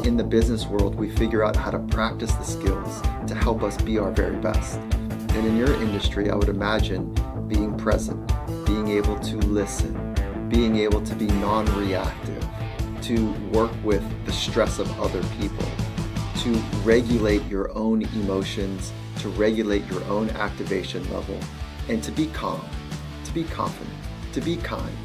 in the business world, we figure out how to practice the skills to help us be our very best. And in your industry, I would imagine being present, being able to listen, being able to be non-reactive, to work with the stress of other people, to regulate your own emotions, to regulate your own activation level, and to be calm, to be confident, to be kind.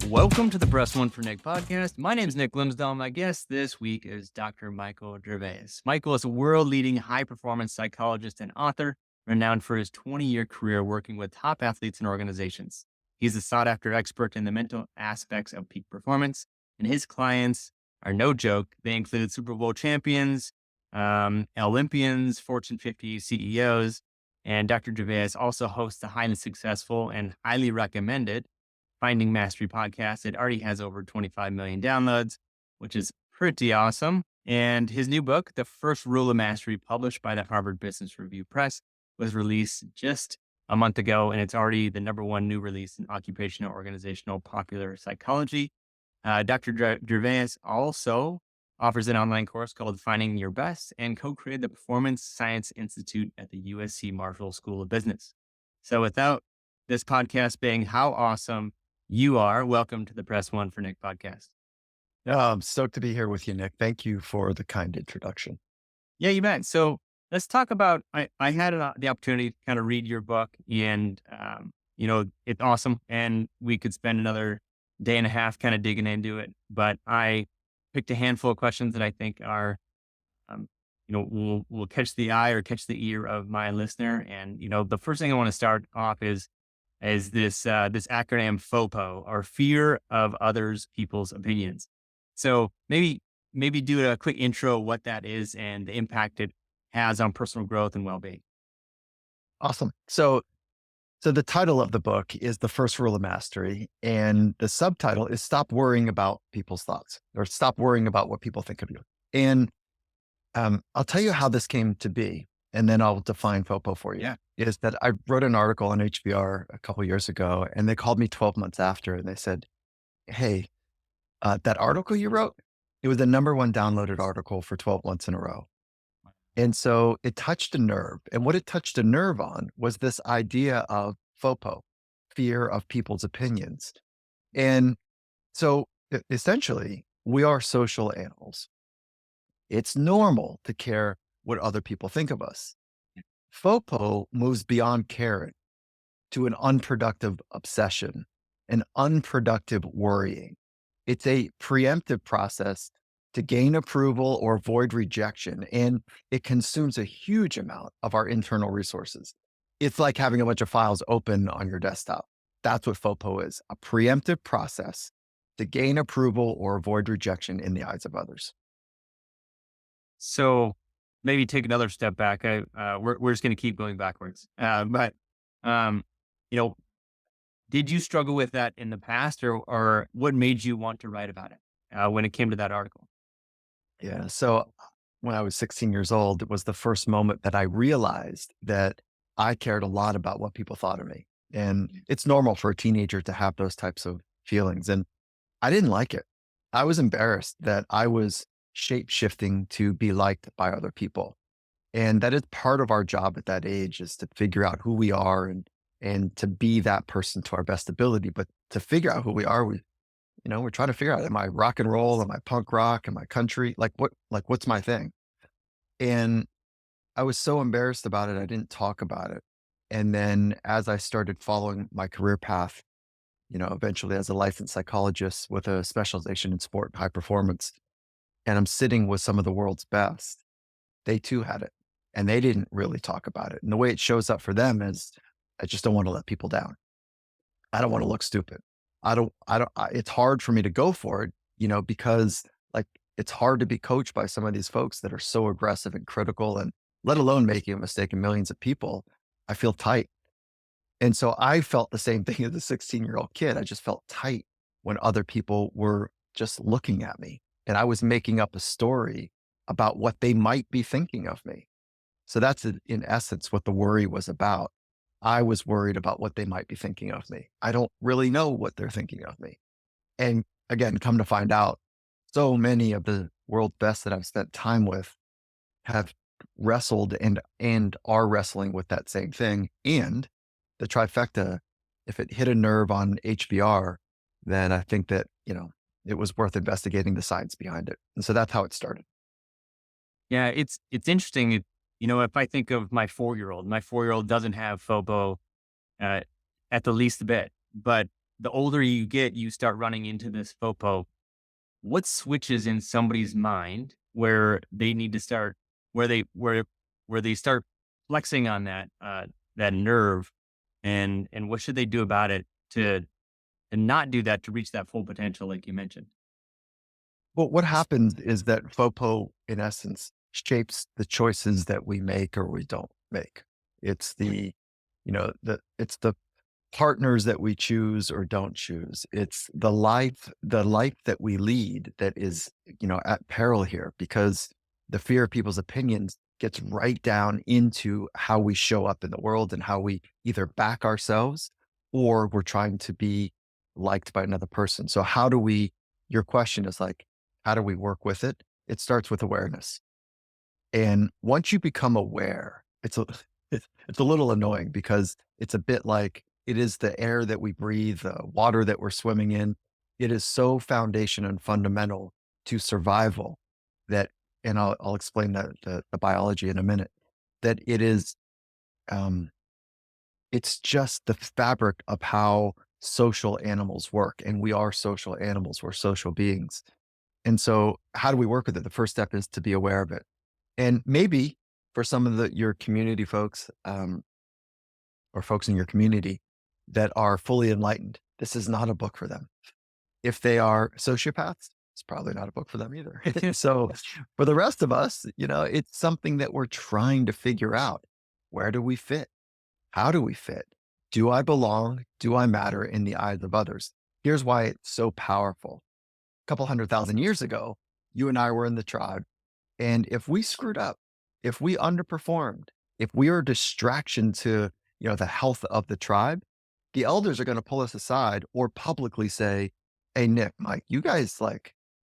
Welcome to the Press One for Nick podcast. My name is Nick Limsdahl. My guest this week is Dr. Michael Gervais. Michael is a world-leading high-performance psychologist and author, renowned for his 20-year career working with top athletes and organizations. He's a sought-after expert in the mental aspects of peak performance, and his clients are no joke. They include Super Bowl champions, Olympians, Fortune 50 CEOs, and Dr. Gervais also hosts the highly successful and highly recommended Finding Mastery podcast. It already has over 25 million downloads, which is pretty awesome. And his new book, The First Rule of Mastery, published by the Harvard Business Review Press, was released just a month ago, and it's already the #1 new release in occupational organizational popular psychology. Dr. Gervais also offers an online course called Finding Your Best and co-created the Performance Science Institute at the USC Marshall School of Business. So without this podcast being how awesome you are, welcome to the Press One for Nick podcast. Oh, I'm stoked to be here with you, Nick. Thank you for the kind introduction. Yeah, you bet. So let's talk about, I had the opportunity to kind of read your book and, it's awesome. And we could spend another day and a half kind of digging into it. But I picked a handful of questions that I think are, will catch the eye or catch the ear of my listener. And, the first thing I want to start off is this acronym FOPO, or fear of others people's opinions. So maybe do a quick intro what that is and the impact it has on personal growth and well-being. Awesome. So the title of the book is The First Rule of Mastery, and the subtitle is Stop Worrying About People's Thoughts, or Stop Worrying About What People Think of You. And I'll tell you how this came to be, and then I'll define FOPO for you. Yeah. Is that I wrote an article on HBR a couple of years ago, and they called me 12 months after, and they said, hey, that article you wrote, it was the #1 downloaded article for 12 months in a row. And so it touched a nerve. And what it touched a nerve on was this idea of FOPO, fear of people's opinions. And so essentially, we are social animals. It's normal to care what other people think of us. FOPO moves beyond caring to an unproductive obsession, an unproductive worrying. It's a preemptive process to gain approval or avoid rejection, and it consumes a huge amount of our internal resources. It's like having a bunch of files open on your desktop. That's what FOPO is, a preemptive process to gain approval or avoid rejection in the eyes of others. So maybe take another step back. We're just going to keep going backwards. But did you struggle with that in the past, or what made you want to write about it when it came to that article? Yeah. So when I was 16 years old, it was the first moment that I realized that I cared a lot about what people thought of me. And it's normal for a teenager to have those types of feelings. And I didn't like it. I was embarrassed that I was shape shifting to be liked by other people. And that is part of our job at that age, is to figure out who we are and to be that person to our best ability. But to figure out who we are, we're trying to figure out, am I rock and roll? Am I punk rock? Am I country? What's my thing? And I was so embarrassed about it. I didn't talk about it. And then as I started following my career path, eventually as a licensed psychologist with a specialization in sport and high performance, and I'm sitting with some of the world's best, they too had it, and they didn't really talk about it. And the way it shows up for them is, I just don't want to let people down. I don't want to look stupid. It's hard for me to go for it, because it's hard to be coached by some of these folks that are so aggressive and critical, and let alone making a mistake in millions of people. I feel tight. And so I felt the same thing as a 16-year-old kid. I just felt tight when other people were just looking at me, and I was making up a story about what they might be thinking of me. So that's in essence what the worry was about. I was worried about what they might be thinking of me. I don't really know what they're thinking of me. And again, come to find out, so many of the world's best that I've spent time with have wrestled and are wrestling with that same thing. And the trifecta, if it hit a nerve on HBR, then I think that, it was worth investigating the science behind it. And so that's how it started. Yeah, it's interesting. If I think of my 4-year-old doesn't have FOPO uh, at the least bit, but the older you get, you start running into this FOPO. What switches in somebody's mind where they need to start, where they start flexing on that nerve, and what should they do about it to not do that, to reach that full potential, like you mentioned? Well, what happens is that FOPO, in essence, shapes the choices that we make or we don't make. It's it's the partners that we choose or don't choose. It's the life that we lead that is, at peril here, because the fear of people's opinions gets right down into how we show up in the world and how we either back ourselves or we're trying to be liked by another person. So your question is like, how do we work with it? It starts with awareness. And once you become aware, it's a little annoying because it's a bit like it is the air that we breathe, the water that we're swimming in. It is so foundation and fundamental to survival that, and I'll explain the biology in a minute, that um, it's just the fabric of how social animals work. And we are social animals. We're social beings. And so how do we work with it? The first step is to be aware of it. And maybe for some of your community folks, or folks in your community that are fully enlightened, this is not a book for them. If they are sociopaths, it's probably not a book for them either. So for the rest of us, it's something that we're trying to figure out. Where do we fit? How do we fit? Do I belong? Do I matter in the eyes of others? Here's why it's so powerful. A couple 100,000 years ago, you and I were in the tribe. And if we screwed up, if we underperformed, if we are a distraction to, the health of the tribe, the elders are going to pull us aside or publicly say, "Hey, Nick, Mike, you guys, I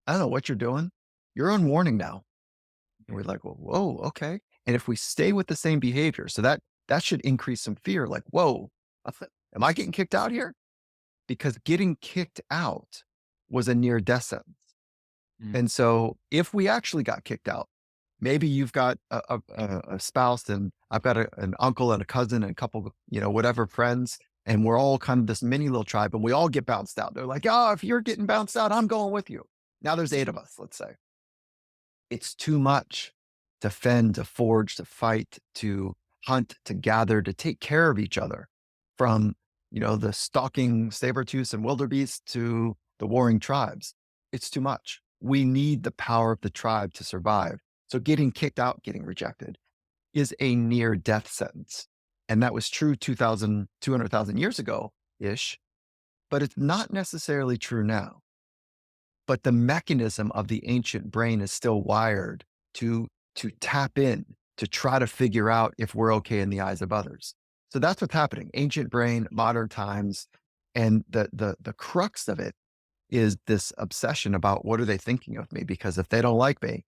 don't know what you're doing. You're on warning now." And we're like, "Well, whoa, okay." And if we stay with the same behavior, so that should increase some fear, like, "Whoa, am I getting kicked out here?" Because getting kicked out was a near death sentence. Mm. And so if we actually got kicked out, maybe you've got a spouse and I've got an uncle and a cousin and a couple, whatever friends, and we're all kind of this mini little tribe and we all get bounced out. They're like, "Oh, if you're getting bounced out, I'm going with you." Now there's 8 of us, let's say. It's too much to fend, to forge, to fight, to hunt, to gather, to take care of each other, from, the stalking saber-tooths and wildebeest to the warring tribes. It's too much. We need the power of the tribe to survive. So getting kicked out, getting rejected is a near death sentence. And that was true 200,000 years ago ish, but it's not necessarily true now. But the mechanism of the ancient brain is still wired to tap in, to try to figure out if we're okay in the eyes of others. So that's what's happening. Ancient brain, modern times, and the crux of it is this obsession about what are they thinking of me? Because if they don't like me,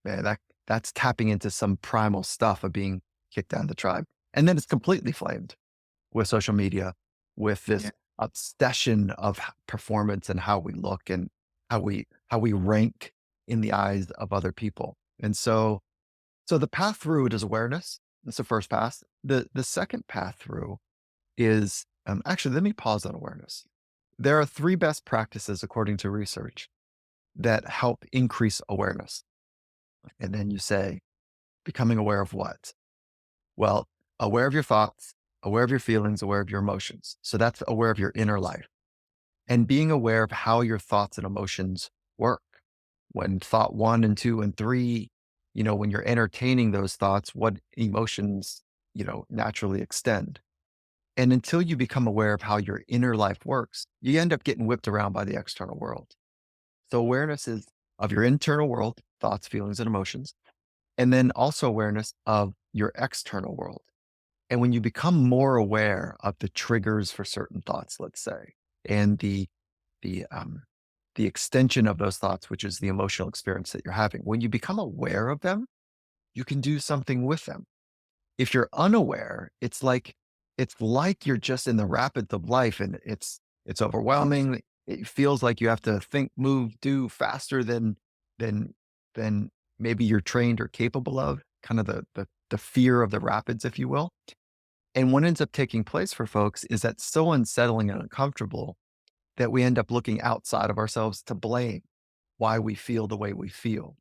man, that's tapping into some primal stuff of being kicked down the tribe. And then it's completely flamed with social media, with this Yeah. obsession of performance and how we look and how we rank in the eyes of other people. And so the path through it is awareness. That's the first path. The second path through is, actually, let me pause on awareness. There are 3 best practices according to research that help increase awareness. And then you say, becoming aware of what? Well, aware of your thoughts, aware of your feelings, aware of your emotions. So that's aware of your inner life, and being aware of how your thoughts and emotions work. When thought 1 and 2 and 3, when you're entertaining those thoughts, what emotions, naturally extend. And until you become aware of how your inner life works, you end up getting whipped around by the external world. So awareness is of your internal world, thoughts, feelings, and emotions. And then also awareness of your external world. And when you become more aware of the triggers for certain thoughts, let's say, and the um, the extension of those thoughts, which is the emotional experience that you're having, when you become aware of them, you can do something with them. If you're unaware, it's like you're just in the rapids of life, and it's overwhelming. It feels like you have to think, move, do faster than than maybe you're trained or capable of. Kind of the fear of the rapids, if you will. And what ends up taking place for folks is that's so unsettling and uncomfortable that we end up looking outside of ourselves to blame why we feel the way we feel.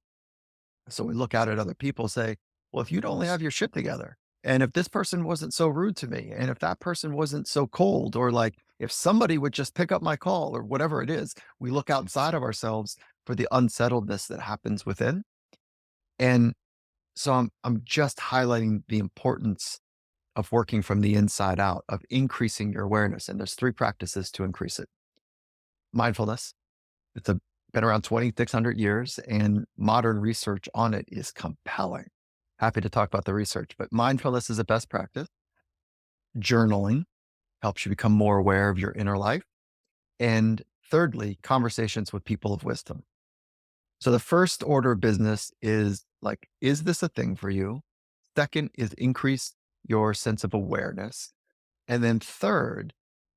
So we look out at other people, say, well, if you'd only have your shit together, and if this person wasn't so rude to me, and if that person wasn't so cold, or like if somebody would just pick up my call, or whatever it is, we look outside of ourselves for the unsettledness that happens within. And so I'm just highlighting the importance of working from the inside out, of increasing your awareness. And there's 3 practices to increase it. Mindfulness. Been around 2,600 years, and modern research on it is compelling. Happy to talk about the research, but mindfulness is a best practice. Journaling helps you become more aware of your inner life. And thirdly, conversations with people of wisdom. So the first order of business is like, is this a thing for you? Second is increase your sense of awareness. And then third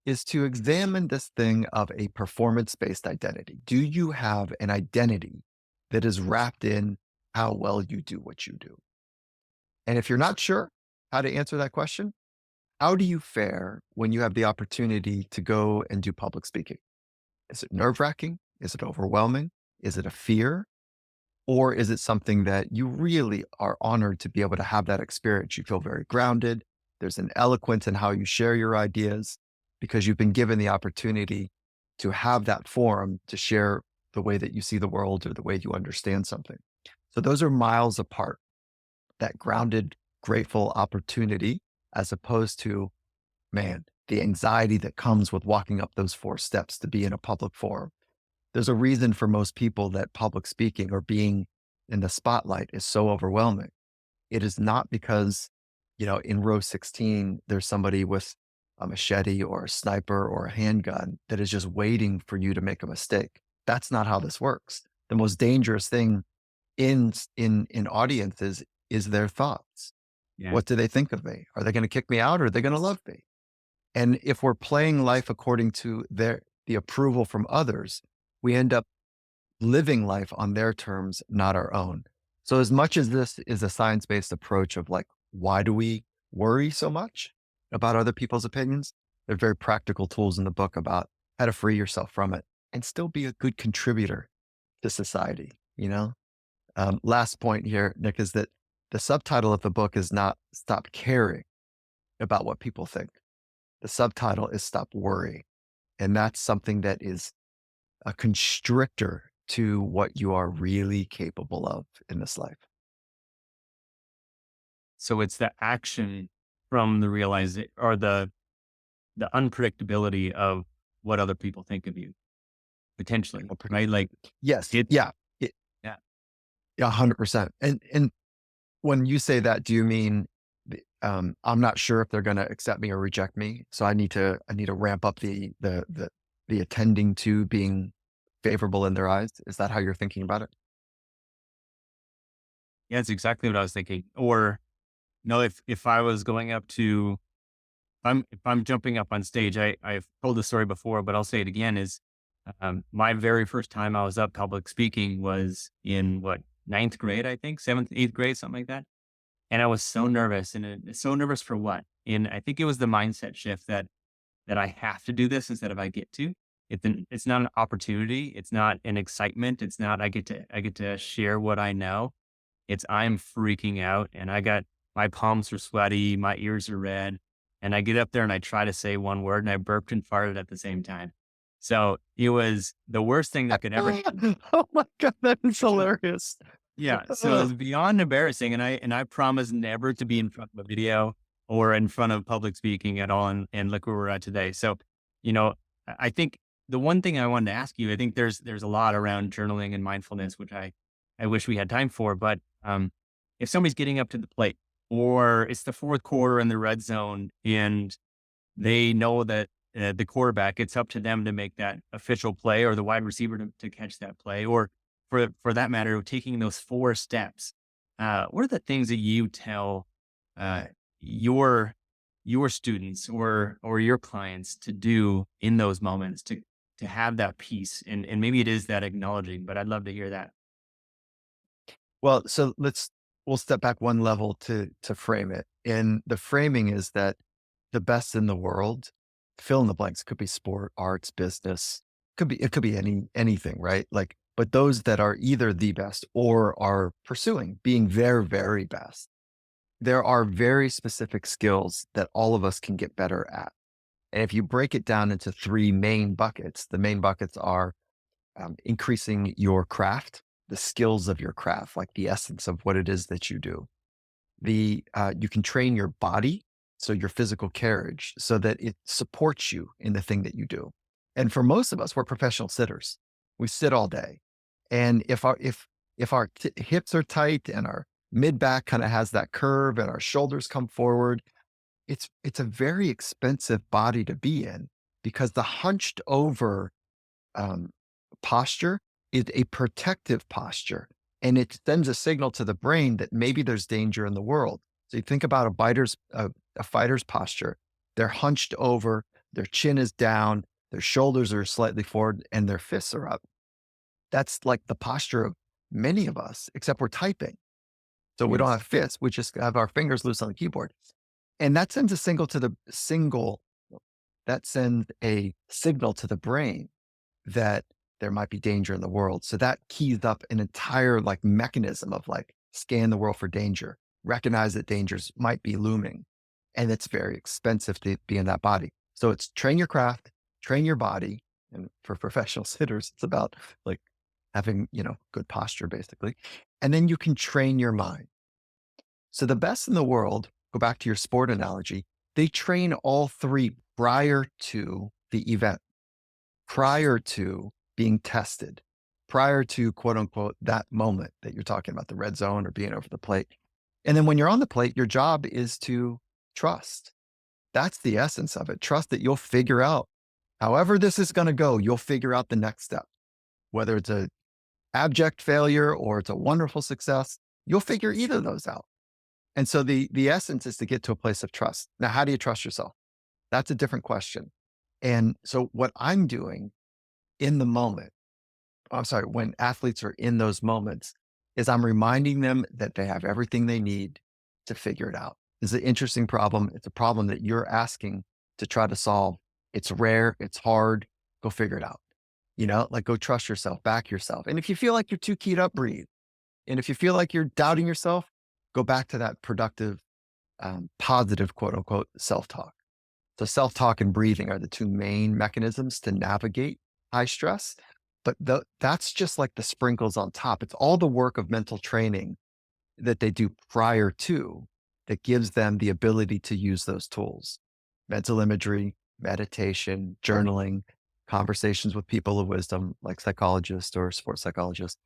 is to examine this thing of a performance-based identity. Do you have an identity that is wrapped in how well you do what you do? And if you're not sure how to answer that question, how do you fare when you have the opportunity to go and do public speaking? Is it nerve-wracking? Is it overwhelming? Is it a fear? Or is it something that you really are honored to be able to have that experience? You feel very grounded. There's an eloquence in how you share your ideas because you've been given the opportunity to have that forum to share the way that you see the world or the way you understand something. So those are miles apart, that grounded, grateful opportunity, as opposed to, man, the anxiety that comes with walking up those 4 steps to be in a public forum. There's a reason for most people that public speaking or being in the spotlight is so overwhelming. It is not because, in row 16, there's somebody with a machete or a sniper or a handgun that is just waiting for you to make a mistake. That's not how this works. The most dangerous thing in audiences is their thoughts. Yeah. What do they think of me? Are they going to kick me out, or are they going to love me? And if we're playing life according to the approval from others, we end up living life on their terms, not our own. So as much as this is a science-based approach of like, why do we worry so much about other people's opinions? There are very practical tools in the book about how to free yourself from it and still be a good contributor to society. Last point here, Nick, is that the subtitle of the book is not Stop Caring About What People Think. The subtitle is Stop Worrying. And that's something that is a constrictor to what you are really capable of in this life. So it's the action from the realization or the unpredictability of what other people think of you, potentially, right? Like Yes. it, Yeah. yeah. Yeah. 100%. And when you say that, do you mean, I'm not sure if they're going to accept me or reject me. So I need to ramp up the attending to being favorable in their eyes. Is that how you're thinking about it? Yeah, it's exactly what I was thinking. Or no, if I was going up to, if I'm jumping up on stage, I've told the story before, but I'll say it again is, my very first time I was up public speaking was in what, 9th grade, I think, 7th, 8th grade, something like that. And I was so nervous so nervous for what? And I think it was the mindset shift that I have to do this instead of I get to. It's not an opportunity. It's not an excitement. It's not, I get to share what I know. It's I'm freaking out and my palms are sweaty, my ears are red. And I get up there and I try to say one word and I burped and farted at the same time. So it was the worst thing that could ever. Oh my God, that is hilarious. Yeah. So it was beyond embarrassing. And I promise never to be in front of a video or in front of public speaking at all. And look where we're at today. So, I think the one thing I wanted to ask you, I think there's a lot around journaling and mindfulness, which I wish we had time for, but if somebody's getting up to the plate or it's the fourth quarter in the red zone and they know that the quarterback, it's up to them to make that official play or the wide receiver to catch that play, or for that matter, taking those 4 steps. What are the things that you tell uh, your your students or your clients to do in those moments to have that peace? And maybe it is that acknowledging, but I'd love to hear that. Well, so we'll step back one level to frame it. And the framing is that the best in the world, fill in the blanks, could be sport, arts, business, it could be anything, right? Like, but those that are either the best or are pursuing being their very best, there are very specific skills that all of us can get better at. And if you break it down into 3 main buckets, the main buckets are increasing your craft, the skills of your craft, like the essence of what it is that you do. You can train your body, so your physical carriage, so that it supports you in the thing that you do. And for most of us, we're professional sitters. We sit all day, and if our hips are tight and our mid back kind of has that curve and our shoulders come forward, it's a very expensive body to be in because the hunched over um, posture is a protective posture, and it sends a signal to the brain that maybe there's danger in the world. So you think about a fighter's posture. They're hunched over, their chin is down, their shoulders are slightly forward, and their fists are up. That's like the posture of many of us, except we're typing. So we don't Yes. have fists. We just have our fingers loose on the keyboard. And that sends a signal to the brain that there might be danger in the world. So that keys up an entire like mechanism of like scan the world for danger, recognize that dangers might be looming. And it's very expensive to be in that body. So it's train your craft, train your body. And for professional sitters, it's about like having, good posture basically. And then you can train your mind. So the best in the world, go back to your sport analogy, they train all 3 prior to the event, prior to being tested, prior to quote unquote that moment that you're talking about, the red zone or being over the plate. And then when you're on the plate, your job is to trust. That's the essence of it. Trust that you'll figure out, however this is going to go, you'll figure out the next step. Whether it's a abject failure or it's a wonderful success, you'll figure either of those out. And so the essence is to get to a place of trust. Now, how do you trust yourself? That's a different question. And so what I'm doing in the moment, I'm sorry, when athletes are in those moments, is I'm reminding them that they have everything they need to figure it out. It's an interesting problem. It's a problem that you're asking to try to solve. It's rare, it's hard. Go figure it out. Like go trust yourself, back yourself. And if you feel like you're too keyed up, breathe. And if you feel like you're doubting yourself, go back to that productive, positive, quote unquote, self talk. So self talk and breathing are the 2 main mechanisms to navigate high stress. But that's just like the sprinkles on top. It's all the work of mental training that they do prior to that gives them the ability to use those tools. Mental imagery, meditation, journaling, conversations with people of wisdom, like psychologists or sports psychologists,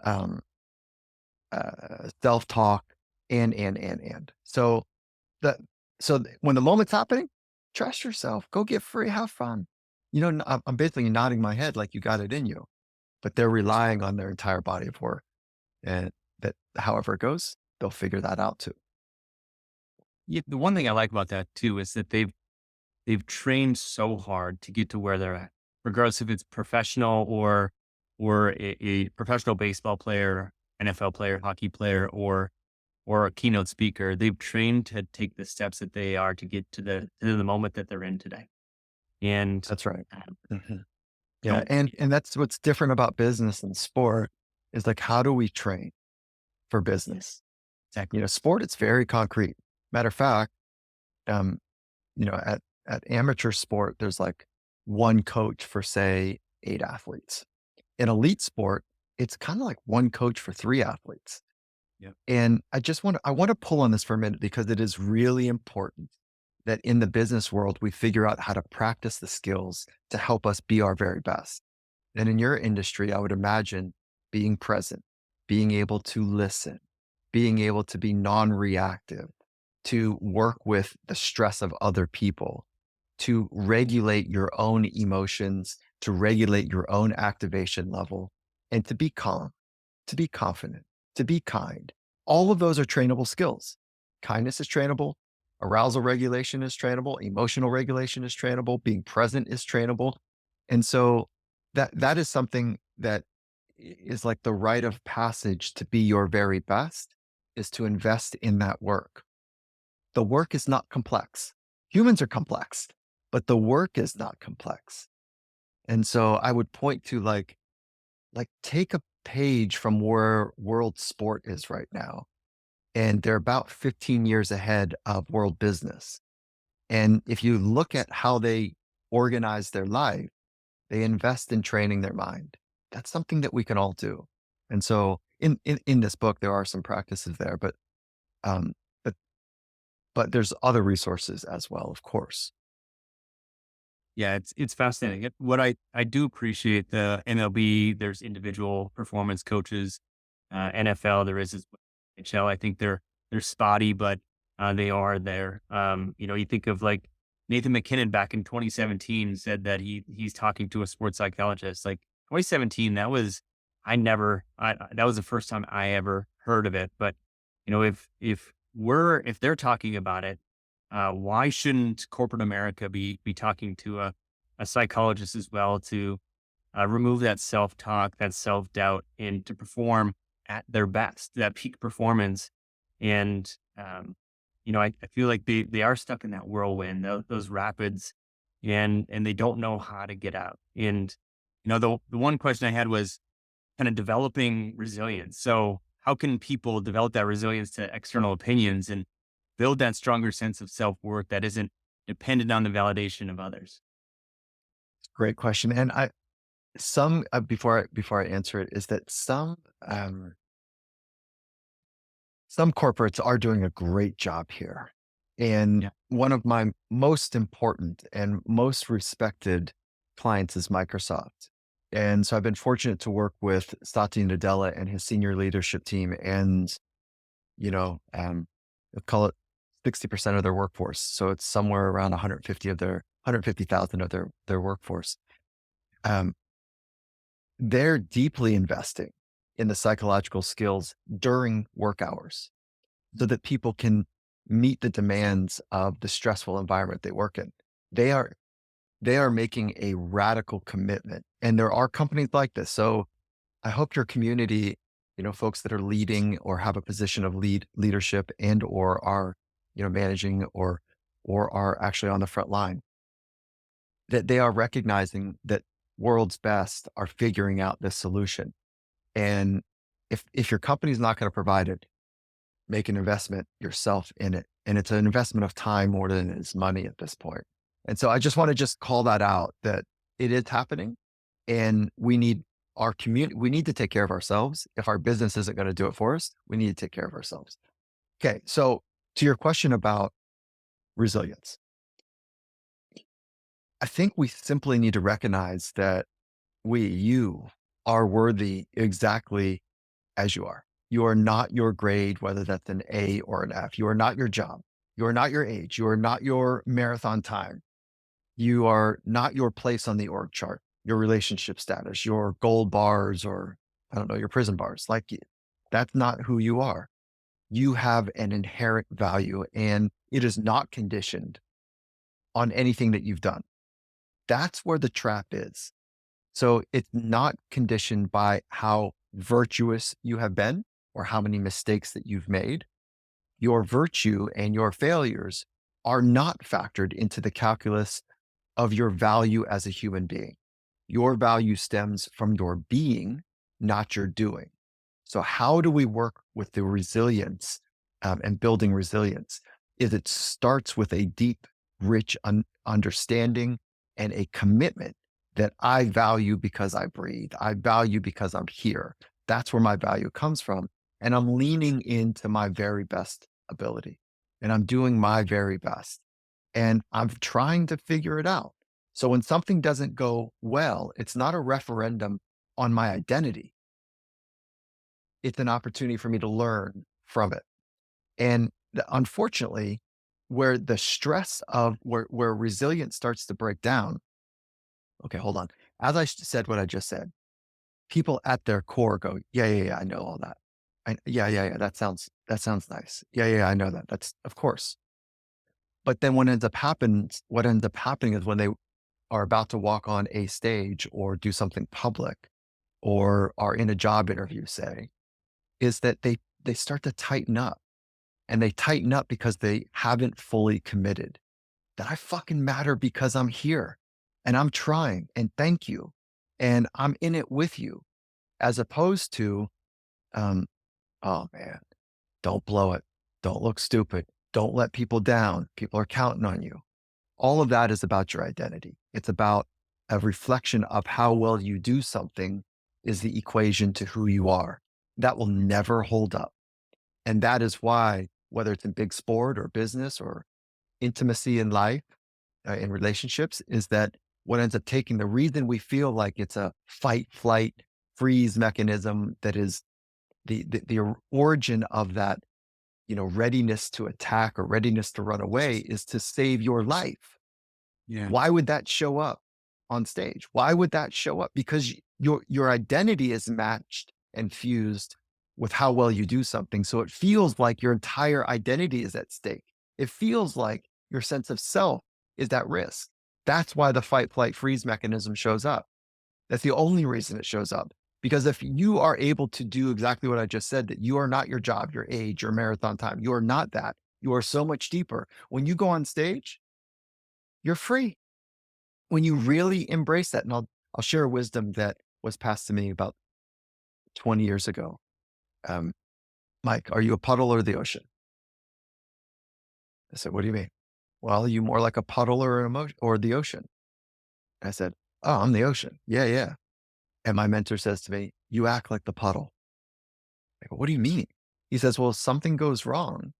um, self talk, and. The when the moment's happening, trust yourself, go get free, have fun. I'm basically nodding my head like you got it in you, but they're relying on their entire body of work, and that however it goes, they'll figure that out too. Yeah, the one thing I like about that too is that they've trained so hard to get to where they're at, regardless if it's professional or a professional baseball player, NFL player, hockey player, or a keynote speaker. They've trained to take the steps that they are to get to the moment that they're in today. And That's right. um, Mhm. Yeah, don't and that's what's different about business and sport is like how do we train for business? exactly. Sport, it's very concrete. Matter of fact, um, at amateur sport, there's like one coach for say 8 athletes. In elite sport, it's kind of like one coach for 3 athletes. Yeah. And I want to pull on this for a minute because it is really important that in the business world, we figure out how to practice the skills to help us be our very best. And in your industry, I would imagine being present, being able to listen, being able to be non-reactive, to work with the stress of other people, to regulate your own emotions, to regulate your own activation level, and to be calm, to be confident, to be kind. All of those are trainable skills. Kindness is trainable. Arousal regulation is trainable. Emotional regulation is trainable. Being present is trainable. And so that is something that is like the rite of passage to be your very best, is to invest in that work. The work is not complex. Humans are complex, but the work is not complex. And so I would point to like take a page from where world sport is right now. And they're about 15 years ahead of world business. And if you look at how they organize their life, they invest in training their mind. That's something that we can all do. And so in this book, there are some practices there, um, but but there's other resources as well, of course. Yeah, it's fascinating. What I do appreciate the MLB, there's individual performance coaches, NFL, there is as well. NHL. I think they're spotty, but they are there. You think of like Nathan McKinnon back in 2017 said that he's talking to a sports psychologist. Like 2017, that was the first time I ever heard of it. But if they're talking about it, why shouldn't corporate America be talking to a psychologist as well to remove that self talk, that self doubt, and to perform at their best, that peak performance? And I feel like they are stuck in that whirlwind, those rapids, and they don't know how to get out. And the one question I had was kind of developing resilience. So how can people develop that resilience to external opinions and build that stronger sense of self-worth that isn't dependent on the validation of others? Great question. And some before I answer it, is that some corporates are doing a great job here. And Yeah. one of my most important and most respected clients is Microsoft. And so I've been fortunate to work with Satya Nadella and his senior leadership team. And, they'll call it 60% of their workforce. So it's somewhere around 150,000 of their workforce. Um, they're deeply investing in the psychological skills during work hours so that people can meet the demands of the stressful environment they work in. They are they are making a radical commitment, and there are companies like this. So I hope your community, folks that are leading or have a position of leadership and or are, managing or are actually on the front line, that they are recognizing that world's best are figuring out this solution. And if your company's not going to provide it, make an investment yourself in it. And it's an investment of time more than it is money at this point. And so I just want to just call that out, that it is happening, and we need our community, we need to take care of ourselves. If our business isn't going to do it for us, we need to take care of ourselves. Okay. So to your question about resilience, I think we simply need to recognize that you are worthy exactly as you are. You are not your grade, whether that's an A or an F. You are not your job. You are not your age. You are not your marathon time. You are not your place on the org chart, your relationship status, your gold bars, or I don't know, your prison bars. That's not who you are. You have an inherent value, and it is not conditioned on anything that you've done. That's where the trap is. So it's not conditioned by how virtuous you have been or how many mistakes that you've made. Your virtue and your failures are not factored into the calculus of your value as a human being. Your value stems from your being, not your doing. So how do we work with the resilience and building resilience? Is it starts with a deep, rich understanding and a commitment that I value because I breathe. I value because I'm here. That's where my value comes from. And I'm leaning into my very best ability, and I'm doing my very best. And I'm trying to figure it out. So when something doesn't go well, it's not a referendum on my identity. It's an opportunity for me to learn from it. And unfortunately, where the stress of where resilience starts to break down. Okay, hold on. As I said what I just said, people at their core go, yeah, I know all that. Yeah. That sounds nice. Yeah, I know that. That's of course. But then what ends up happening is when they are about to walk on a stage or do something public or are in a job interview, say, is that they start to tighten up, and they tighten up because they haven't fully committed that I fucking matter because I'm here and I'm trying and thank you. And I'm in it with you, as opposed to, um, oh man, don't blow it. Don't look stupid. Don't let people down. People are counting on you. All of that is about your identity. It's about a reflection of how well you do something is the equation to who you are. That will never hold up. And that is why, whether it's in big sport or business or intimacy in life, in relationships, is that what ends up taking the reason we feel like it's a fight, flight, freeze mechanism that is the origin of that, readiness to attack or readiness to run away is to save your life. Yeah. Why would that show up on stage? Why would that show up? Because your identity is matched and fused with how well you do something. So it feels like your entire identity is at stake. It feels like your sense of self is at risk. That's why the fight, flight, freeze mechanism shows up. That's the only reason it shows up. Because if you are able to do exactly what I just said, that you are not your job, your age, your marathon time, you are not that. You are so much deeper. When you go on stage, you're free. When you really embrace that, and I'll share a wisdom that was passed to me about 20 years ago. Mike, are you a puddle or the ocean? I said, what do you mean? Well, are you more like a puddle or or the ocean? I said, oh, I'm the ocean. Yeah. And my mentor says to me, you act like the puddle. I go, what do you mean? He says, well, something goes wrong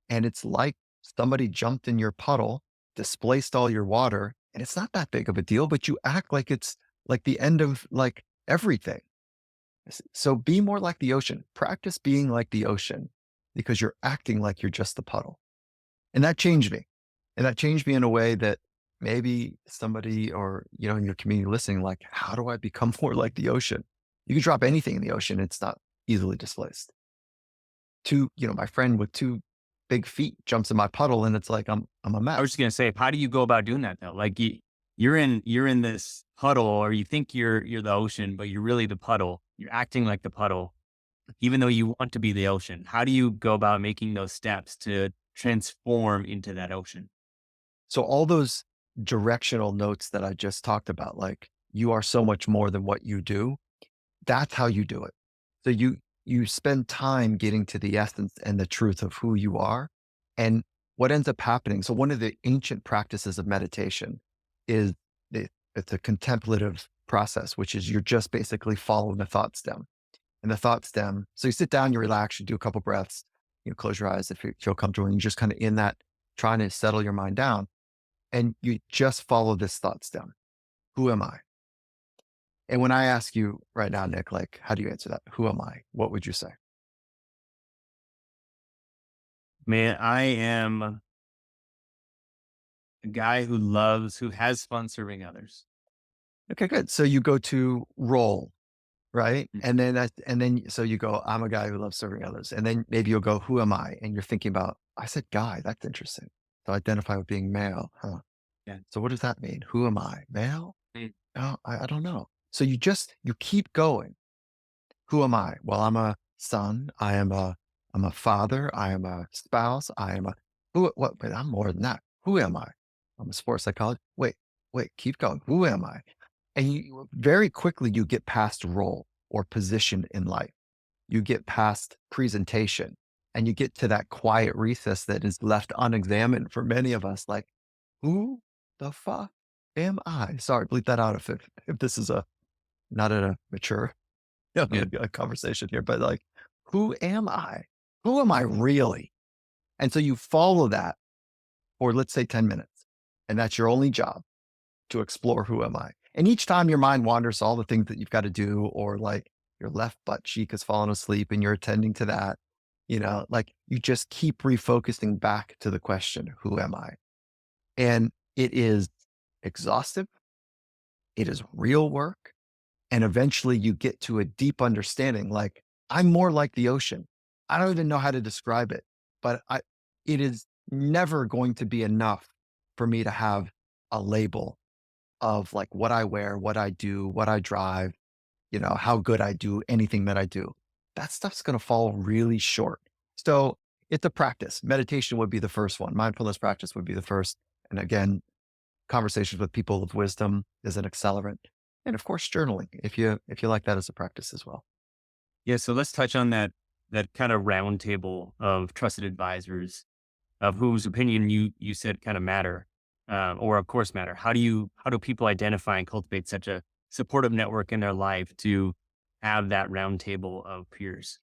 and it's like somebody jumped in your puddle, displaced all your water, and it's not that big of a deal, but you act like it's like the end of like everything. So be more like the ocean. Practice being like the ocean because you're acting like you're just the puddle. And that changed me. And that changed me in a way that maybe somebody or, in your community listening, like, how do I become more like the ocean? You can drop anything in the ocean. It's not easily displaced. My friend with two big feet jumps in my puddle and it's like, I'm a mess. I was just gonna say, how do you go about doing that though? Like you're in this puddle, or you think you're the ocean, but you're really the puddle. You're acting like the puddle, even though you want to be the ocean. How do you go about making those steps to transform into that ocean? So all those directional notes that I just talked about, like you are so much more than what you do, that's how you do it. So you spend time getting to the essence and the truth of who you are. And what ends up happening. So one of the ancient practices of meditation is it's a contemplative process, which is you're just basically following the thought stem. And the thought stem. So you sit down, you relax, you do a couple breaths, close your eyes if you feel comfortable, and you're just kind of in that, trying to settle your mind down. And you just follow this thought stem. Who am I? And when I ask you right now, Nick, like, how do you answer that? Who am I? What would you say? Man, I am a guy who has fun serving others. Okay, good. So you go to role, right? Mm. And then so you go, I'm a guy who loves serving others. And then maybe you'll go, who am I? And you're thinking about, I said guy, that's interesting. So identify with being male, huh? Yeah. So what does that mean? Who am I? Male? Mm. Oh, I don't know. So you keep going. Who am I? Well, I'm a son. I'm a father. I am a spouse. I am a, what, wait, I'm more than that. Who am I? I'm a sports psychologist. Wait, keep going. Who am I? And very quickly, you get past role or position in life. You get past presentation and you get to that quiet recess that is left unexamined for many of us. Like, who the fuck am I? Sorry, bleep that out if this is not a mature Yeah. a conversation here, but like, who am I? Who am I really? And so you follow that for, let's say, 10 minutes. And that's your only job, to explore who am I. And each time your mind wanders to all the things that you've got to do, or like your left butt cheek has fallen asleep and you're attending to that, like you just keep refocusing back to the question, who am I? And it is exhaustive. It is real work. And eventually you get to a deep understanding. Like I'm more like the ocean. I don't even know how to describe it, but it is never going to be enough for me to have a label of like what I wear, what I do, what I drive, how good I do anything that I do. That stuff's going to fall really short. So it's a practice. Meditation would be the first one. Mindfulness practice would be the first. And again, conversations with people of wisdom is an accelerant. And of course, journaling, if you like that as a practice as well. Yeah. So let's touch on that kind of round table of trusted advisors of whose opinion you said kind of matter, or of course matter. How do people identify and cultivate such a supportive network in their life to have that round table of peers?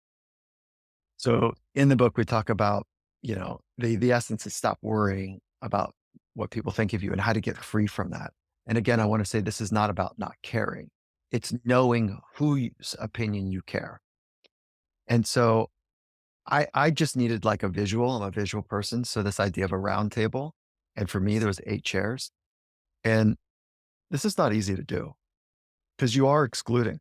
So in the book, we talk about, the essence is stop worrying about what people think of you and how to get free from that. And again, I want to say this is not about not caring. It's knowing whose opinion you care. And so I just needed like a visual. I'm a visual person. So this idea of a round table. And for me, there was 8 chairs. And this is not easy to do because you are excluding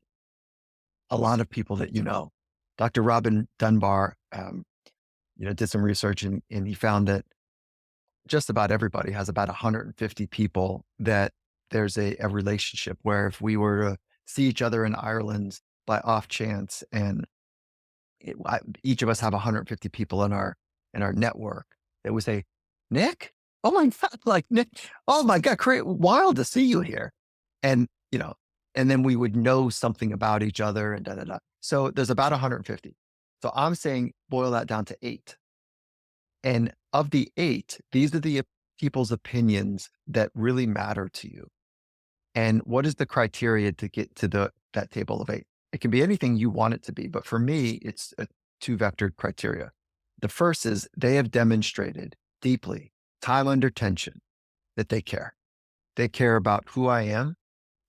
a lot of people that you know. Dr. Robin Dunbar, did some research and he found that just about everybody has about 150 people that there's a relationship where if we were to see each other in Ireland by off chance and each of us have 150 people in our network that would say, Nick, oh my God, like Nick, oh my God, great, wild to see you here. And, and then we would know something about each other and da, da, da. So there's about 150. So I'm saying boil that down to 8. And of the 8, these are the people's opinions that really matter to you. And what is the criteria to get to that table of 8? It can be anything you want it to be, but for me, it's a 2-vectored criteria. The first is they have demonstrated deeply, time under tension, that they care. They care about who I am.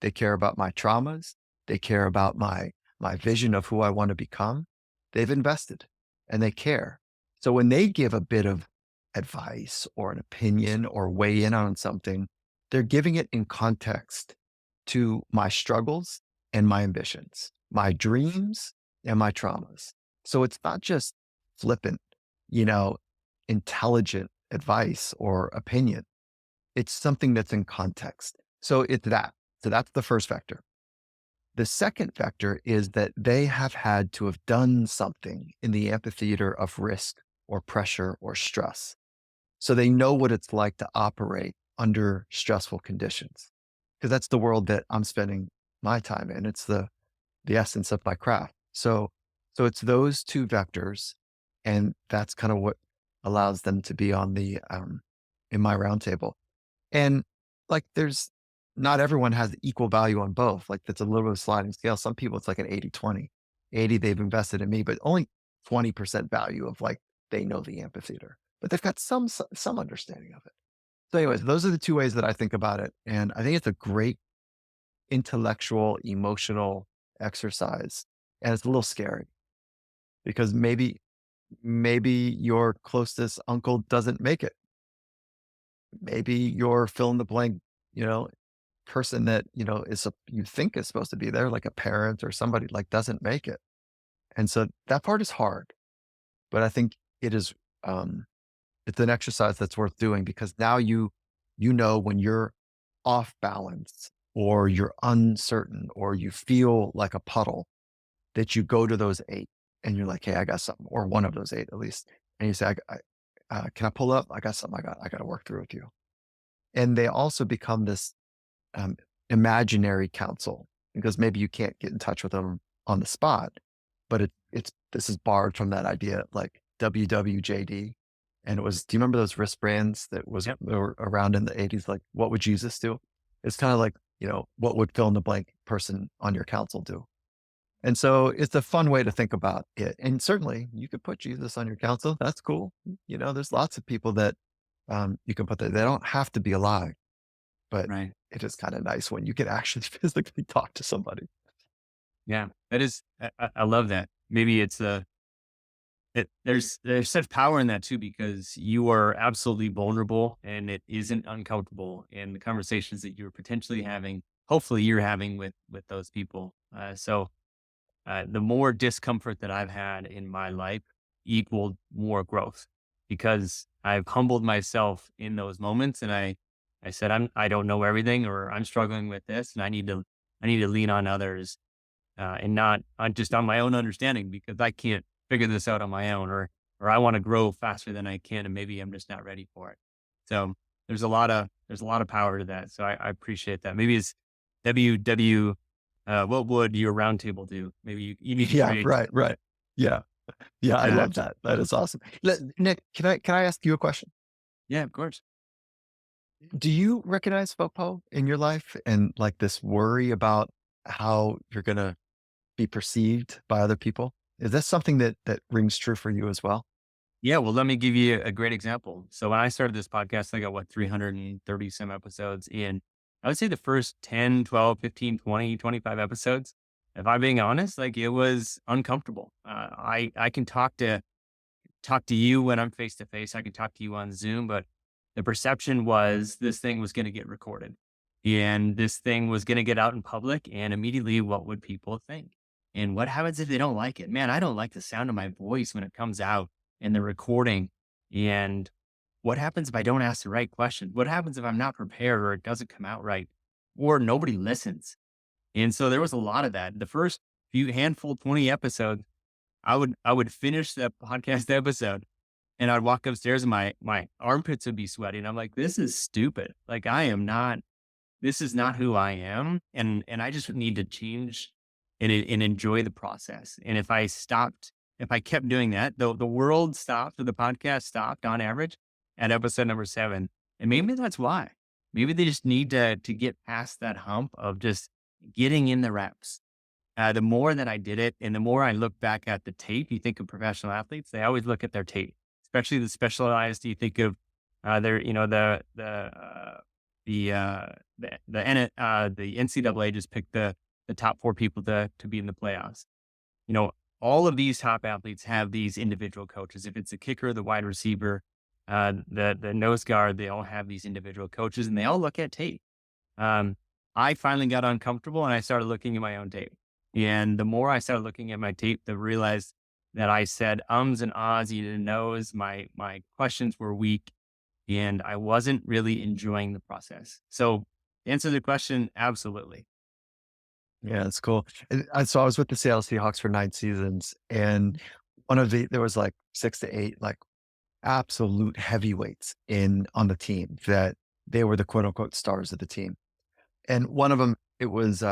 They care about my traumas. They care about my vision of who I want to become. They've invested and they care. So when they give a bit of advice or an opinion or weigh in on something, they're giving it in context to my struggles and my ambitions, my dreams and my traumas. So it's not just flippant, you know, intelligent advice or opinion. It's something that's in context. So it's that. So that's the first vector. The second vector is that they have had to have done something in the amphitheater of risk or pressure or stress. So they know what it's like to operate under stressful conditions. Because that's the world that I'm spending my time in. It's the essence of my craft. So it's those 2 vectors, and that's kind of what allows them to be on the in my roundtable. And like there's not everyone has equal value on both. Like that's a little bit of a sliding scale. Some people it's like an 80-20. 80 they've invested in me, but only 20% value of like they know the amphitheater. But they've got some understanding of it. So anyways, those are the 2 ways that I think about it. And I think it's a great intellectual, emotional exercise. And it's a little scary because maybe your closest uncle doesn't make it. Maybe your fill in the blank, you know, person that, you think is supposed to be there, like a parent or somebody like doesn't make it. And so that part is hard, but I think it is, it's an exercise that's worth doing because now you know, when you're off balance or you're uncertain or you feel like a puddle that you go to those 8 and you're like, hey, I got something, or one of those 8 at least. And you say, can I pull up? I got something I got to work through with you. And they also become this um, imaginary counsel because maybe you can't get in touch with them on the spot, but this is borrowed from that idea like WWJD. And it was, do you remember those wristbands that Yep. were around in the 80s? Like, what would Jesus do? It's kind of like, what would fill in the blank person on your council do? And so it's a fun way to think about it. And certainly you could put Jesus on your council. That's cool. There's lots of people that you can put there. They don't have to be alive, but Right. it is kind of nice when you can actually physically talk to somebody. Yeah. That is, I love that. Maybe it's there's such power in that too, because you are absolutely vulnerable and it isn't uncomfortable. And the conversations that you're potentially having, hopefully you're having with those people. The more discomfort that I've had in my life equaled more growth, because I've humbled myself in those moments. And I said, I don't know everything, or I'm struggling with this, and I need to lean on others, and not on just on my own understanding, because I can't figure this out on my own, or I want to grow faster than I can, and maybe I'm just not ready for it. So there's a lot of power to that. So I appreciate that. Maybe it's WW. What would your roundtable do? Maybe you need to Yeah, create. right, right. Yeah, yeah, I Yeah, love that. That is awesome. Nick, can I ask you a question? yeah, of course. Do you recognize FOPO in your life and like this worry about how you're gonna be perceived by other people? Is that something that rings true for you as well? Yeah, well, let me give you a great example. So when I started this podcast, I got 330 some episodes in. I would say the first 10, 12, 15, 20, 25 episodes, if I'm being honest, like it was uncomfortable. I can talk to you when I'm face to face. I can talk to you on Zoom, but the perception was this thing was going to get recorded, and this thing was going to get out in public, and immediately what would people think? And what happens if they don't like it? Man, I don't like the sound of my voice when it comes out in the recording. And what happens if I don't ask the right question? What happens if I'm not prepared, or it doesn't come out right, or nobody listens? And so there was a lot of that. The first few handful, 20 episodes, I would finish the podcast episode, and I'd walk upstairs and my armpits would be sweaty. And I'm like, this is stupid. Like I am not, this is not who I am. And I just need to change and enjoy the process. And if I kept doing that, the world stopped, or the podcast stopped on average at episode number 7. And maybe that's why. Maybe they just need to get past that hump of just getting in the reps. The more that I did it, and the more I look back at the tape, you think of professional athletes, they always look at their tape, especially the specialized. You think of their, you know, the NCAA just picked the top 4 people to be in the playoffs. You know, all of these top athletes have these individual coaches. If it's a kicker, the wide receiver, the nose guard, they all have these individual coaches, and they all look at tape. Um, I finally got uncomfortable and I started looking at my own tape. And the more I started looking at my tape, the realized that I said ums and ahs, you didn't knows. My questions were weak, and I wasn't really enjoying the process. So to answer the question, absolutely. Yeah, that's cool. So I was with the Seattle Seahawks for 9 seasons, and there was like 6 to 8 like absolute heavyweights in on the team that they were the quote unquote stars of the team. And one of them, it was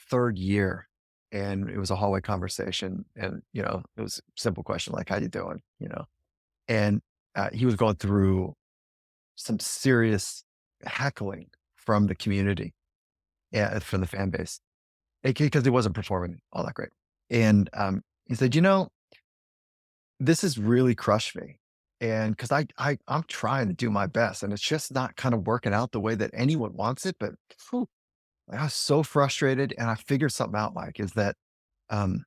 third year, and it was a hallway conversation, and it was a simple question like, "How you doing?" And he was going through some serious heckling from the community, yeah, from the fan base, because he wasn't performing all that great. And he said, this has really crushed me. And because I'm trying to do my best, and it's just not kind of working out the way that anyone wants it. But phew, I was so frustrated, and I figured something out, Mike, is that um,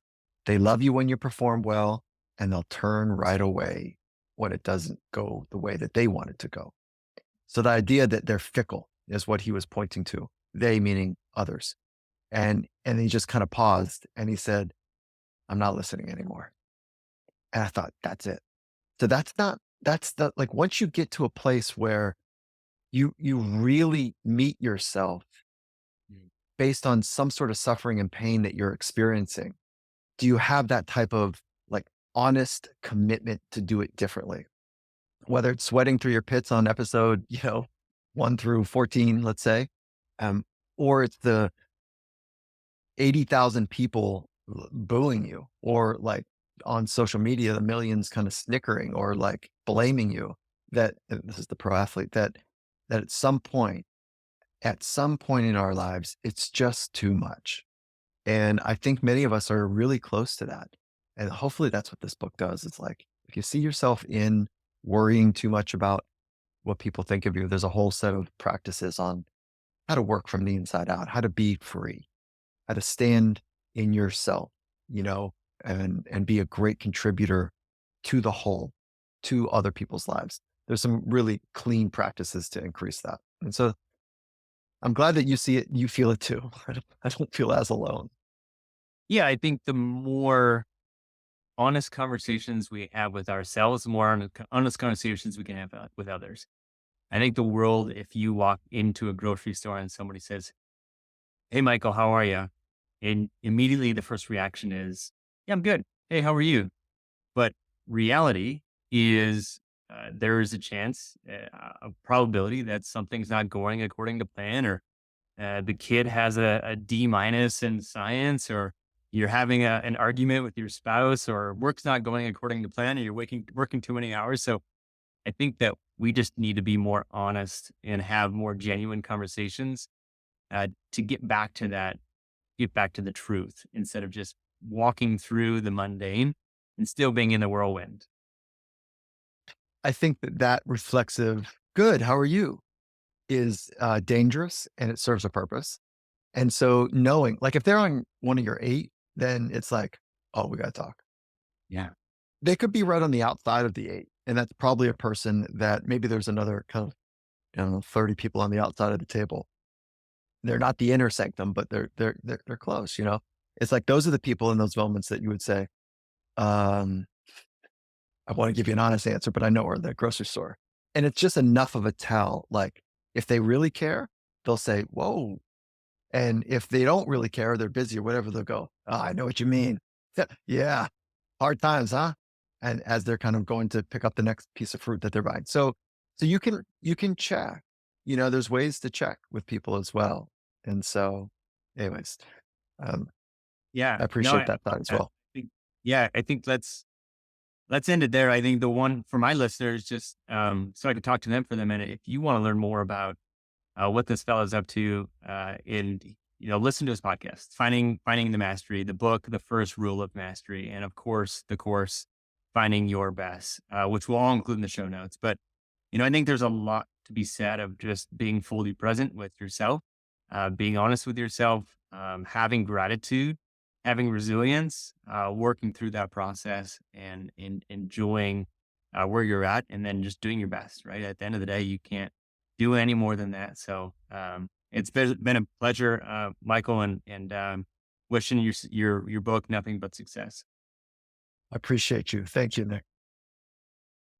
they love you when you perform well, and they'll turn right away when it doesn't go the way that they want it to go. So the idea that they're fickle is what he was pointing to. They meaning others. And he just kind of paused, and he said, "I'm not listening anymore." And I thought, that's it. So that's the like once you get to a place where you really meet yourself Mm. based on some sort of suffering and pain that you're experiencing, do you have that type of like honest commitment to do it differently? Whether it's sweating through your pits on episode, 1 through 14, let's say, um, or it's the 80,000 people booing you, or like on social media, the millions kind of snickering or like blaming you, that this is the pro athlete, that at some point in our lives, it's just too much. And I think many of us are really close to that. And hopefully that's what this book does. It's like, if you see yourself in worrying too much about what people think of you, there's a whole set of practices on how to work from the inside out, how to be free, how to stand in yourself, you know, and be a great contributor to the whole, to other people's lives. There's some really clean practices to increase that. And so I'm glad that you see it, you feel it too. I don't feel as alone. Yeah, I think the more honest conversations we have with ourselves, the more honest conversations we can have with others. I think the world, if you walk into a grocery store and somebody says, "Hey, Michael, how are you?" And immediately the first reaction is, "Yeah, I'm good. Hey, how are you?" But reality is, there is a chance, a probability that something's not going according to plan, or the kid has a D minus in science, or you're having an argument with your spouse, or work's not going according to plan, and you're working too many hours. So I think that we just need to be more honest and have more genuine conversations to get back to the truth instead of just walking through the mundane and still being in the whirlwind. I think that that reflexive, good, how are you, is dangerous and it serves a purpose. And so knowing, like if they're on one of your eight, then it's like, oh, we got to talk. Yeah. They could be right on the outside of the eight. And that's probably a person that maybe there's another kind of, I don't know, 30 people on the outside of the table. They're not the inner sanctum, but they're close, you know? It's like those are the people in those moments that you would say, um, I want to give you an honest answer, but I know we're in the grocery store. And it's just enough of a tell. Like if they really care, they'll say, whoa. And if they don't really care, they're busy or whatever, they'll go, oh, I know what you mean. Yeah. Hard times, huh? And as they're kind of going to pick up the next piece of fruit that they're buying. So you can check, there's ways to check with people as well. And so anyways, um, Yeah. I No, appreciate that thought as I well. think, yeah, I think let's end it there. I think the one for my listeners, just so I can talk to them for a minute. If you want to learn more about what this fellow's up to, and listen to his podcast, finding the mastery, the book, the first rule of mastery, and of course the course, finding your best, which we'll all include in the show notes. But I think there's a lot to be said of just being fully present with yourself, being honest with yourself, having gratitude, having resilience, working through that process, and enjoying where you're at, and then just doing your best. Right at the end of the day, you can't do any more than that. So it's been a pleasure, Michael, and wishing your book nothing but success. I appreciate you. Thank you, Nick.